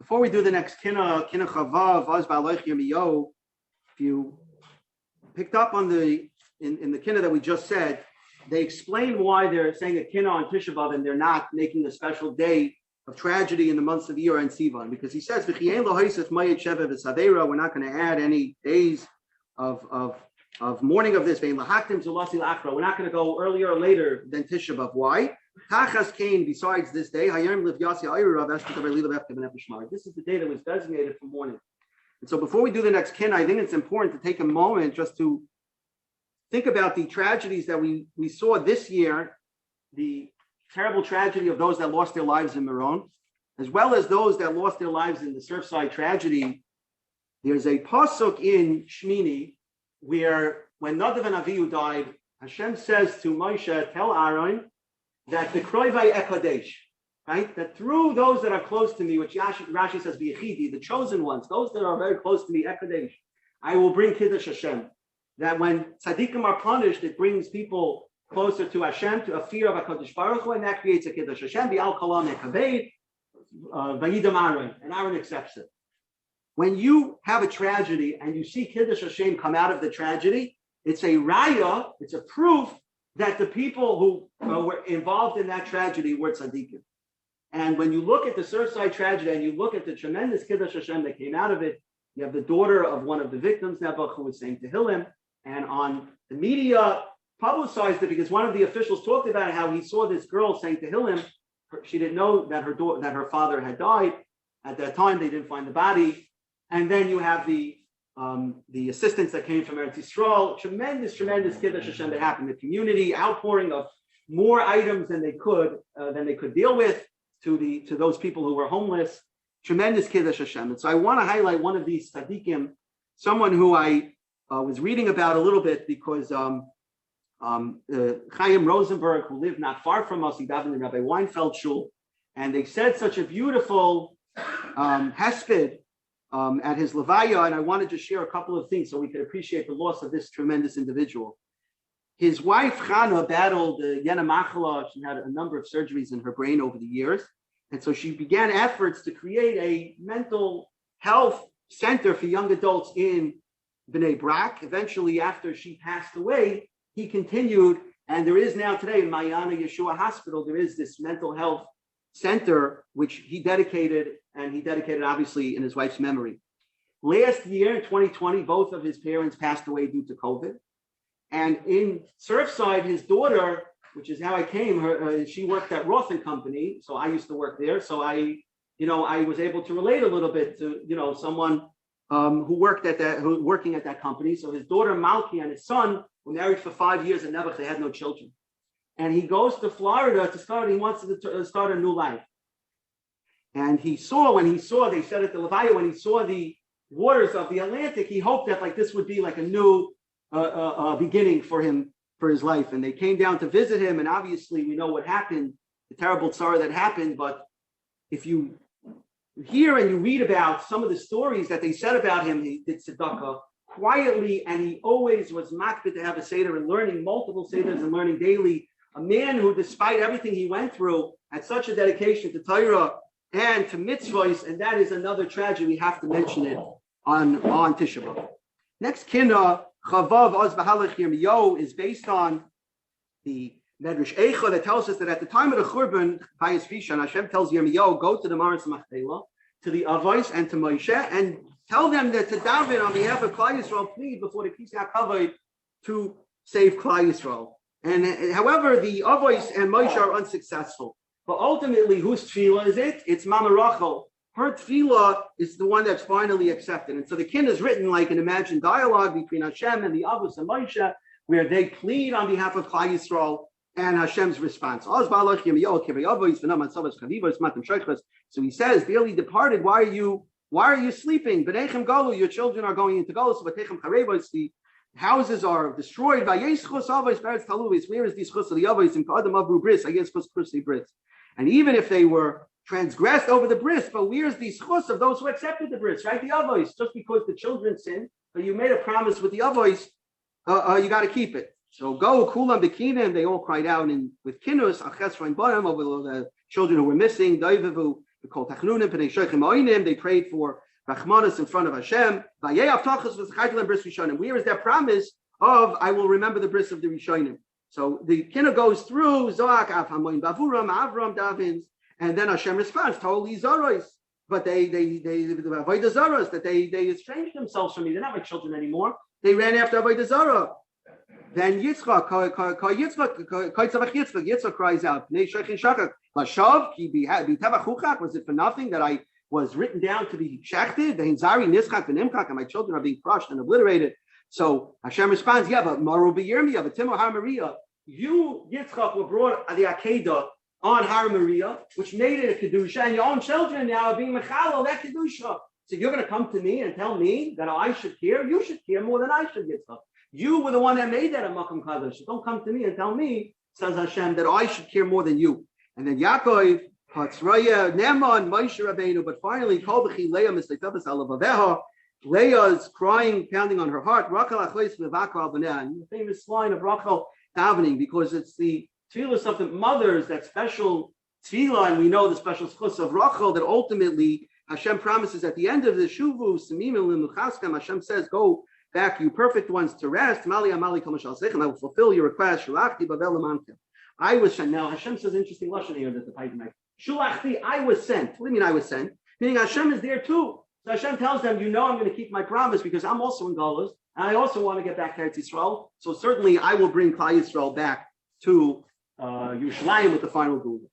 Before we do the next Kina Chavav, Az Ba'aloich Yirmiyahu, if you picked up on in the Kina that we just said, they explain why they're saying a Kina on Tisha B'Av and they're not making a special day of tragedy in the months of Iyar and Sivan, because he says we're not going to add any days of mourning of this. We're not going to go earlier or later than Tisha B'Av. Why? Besides this day, this is the day that was designated for mourning. And so before we do the next kin, I think it's important to take a moment just to think about the tragedies that we saw this year, the terrible tragedy of those that lost their lives in Meron, as well as those that lost their lives in the Surfside tragedy. There's a pasuk in Shmini where when Nadav and Avihu died, Hashem says to Moshe, tell Aaron that the Kroivai Ekadesh, right? That through those that are close to me, which Rashi says, B'yechidi, the chosen ones, those that are very close to me, Ekadesh, I will bring Kiddush Hashem. That when tzaddikim are punished, it brings people closer to Hashem, to a fear of HaKadosh Baruch Hu, and that creates a Kiddush Hashem, B'al Kalam Ekaved, Vayidam Aaron, and Aaron accepts it. When you have a tragedy and you see Kiddush Hashem come out of the tragedy, it's a raya, it's a proof that the people who were involved in that tragedy were tzaddikim. And when you look at the Surfside tragedy and you look at the tremendous Kiddush Hashem that came out of it, you have the daughter of one of the victims, Nebuch, who was saying Tehillim, and on the media publicized it because one of the officials talked about how he saw this girl saying Tehillim. She didn't know that her father had died. At that time, they didn't find the body. And then you have the assistance that came from Eretz Yisrael, tremendous Kiddush Hashem that happened in the community, outpouring of more items than they could deal with to those people who were homeless. Tremendous Kiddush Hashem. And so I want to highlight one of these tzaddikim, someone who I was reading about a little bit because Chaim Rosenberg, who lived not far from us, he davened in Rabbi Weinfeld Shul, and they said such a beautiful hesped at his levaya, and I wanted to share a couple of things so we could appreciate the loss of this tremendous individual. His wife Chana battled Yena Machala. She had a number of surgeries in her brain over the years, and so she began efforts to create a mental health center for young adults in Bnei Brak. Eventually, after she passed away, he continued, and there is now today in Mayana Yeshua Hospital, there is this mental health center which he dedicated obviously in his wife's memory. Last year in 2020, both of his parents passed away due to COVID. And in Surfside, his daughter, which is how I came, she worked at Roth and Company, so I used to work there. So I was able to relate a little bit to someone working at that company. So his daughter Malki and his son were married for 5 years and never they had no children. And he goes to Florida to start. He wants to start a new life. And they said at the Levaya, when he saw the waters of the Atlantic, he hoped that this would be like a new beginning for him, for his life. And they came down to visit him. And obviously we know what happened, the terrible tzara that happened. But if you hear and you read about some of the stories that they said about him, he did tzedakah quietly, and he always was makbid to have a seder and learning multiple seders and learning daily. A man who, despite everything he went through, had such a dedication to Torah and to mitzvahs, and that is another tragedy. We have to mention it on Tisha B'Av. Next Kina, Chavav Oz B'Halach Yirmiyahu, is based on the Medrash Eicha that tells us that at the time of the Churban, Payas Vishan, Hashem tells Yirmiyahu, go to the Maris Machtela, to the Avos and to Moshe, and tell them that to David on behalf of Klal Yisrael, plead before the Kisei HaKavod to save Klal Yisrael. And however, the Avos and Moshe are unsuccessful. But ultimately, whose tefillah is it? It's Mama Rachel. Her tefillah is the one that's finally accepted. And so the kin is written like an imagined dialogue between Hashem and the Avos and Moshe, where they plead on behalf of Klal Yisrael and Hashem's response. So he says, dearly departed, why are you sleeping? Your children are going into Golus. The houses are destroyed. Where is the schus of the Avos in Kadam Avru Bris? I guess Krusli Bris. And even if they were transgressed over the bris, but where's the schus of those who accepted the bris, right? The avos, just because the children sinned, but you made a promise with the avos, you got to keep it. So go kulam bekinim, they all cried out with kinus achesra and banim over the children who were missing. Dovivu They prayed for Rachmanis in front of Hashem. Where is that promise of I will remember the bris of the Rishonim? So the kinna goes through Zoak Avhamoin Bavuram Avram Davins, and then Hashem responds, totally Zoros. But they Avodah Zaros, that they estranged themselves from me. They're not my children anymore. They ran after Avodah Zarah. Then Yitzchak cries out, was it for nothing that I was written down to be shechted? And my children are being crushed and obliterated. So Hashem responds, yeah, but Maru B'Yirmiyah, but Timo Har Maria, you, Yitzchak, were brought the Akedah on Har Maria, which made it a Kedusha, and your own children now are being Mechalel, that Kedusha. So you're going to come to me and tell me that I should care? You should care more than I should, Yitzchak. You were the one that made that a Makam Kadosh. So don't come to me and tell me, says Hashem, that I should care more than you. And then Yaakov, Hatzraya, Neman, Moshe Rabbeinu, but finally, Kol B'chi Leah Mislektabas Alavaveha, Leah is crying, pounding on her heart. Rachel Achleis V'Vaka Albaneh. And the famous line of Rachel davening, because it's the tefillah of the mothers, that special tefillah, and we know the special schus of Rachel, that ultimately Hashem promises at the end of the Shuvu, Samim L'Muchaskam, Hashem says, go back, you perfect ones, to rest. Mali Amali Kol Mashal Sechem, I will fulfill your request. Shulachti Bavel L'Mankem. I was sent. Now Hashem says interesting lashon here that the Paitim. Shulachti, I was sent. What do you mean I was sent? Meaning Hashem is there too. So Hashem tells them, you know I'm going to keep my promise because I'm also in Galus, and I also want to get back to Eretz Yisrael. So certainly I will bring Klal Yisrael back to Yerushalayim with the final Gula.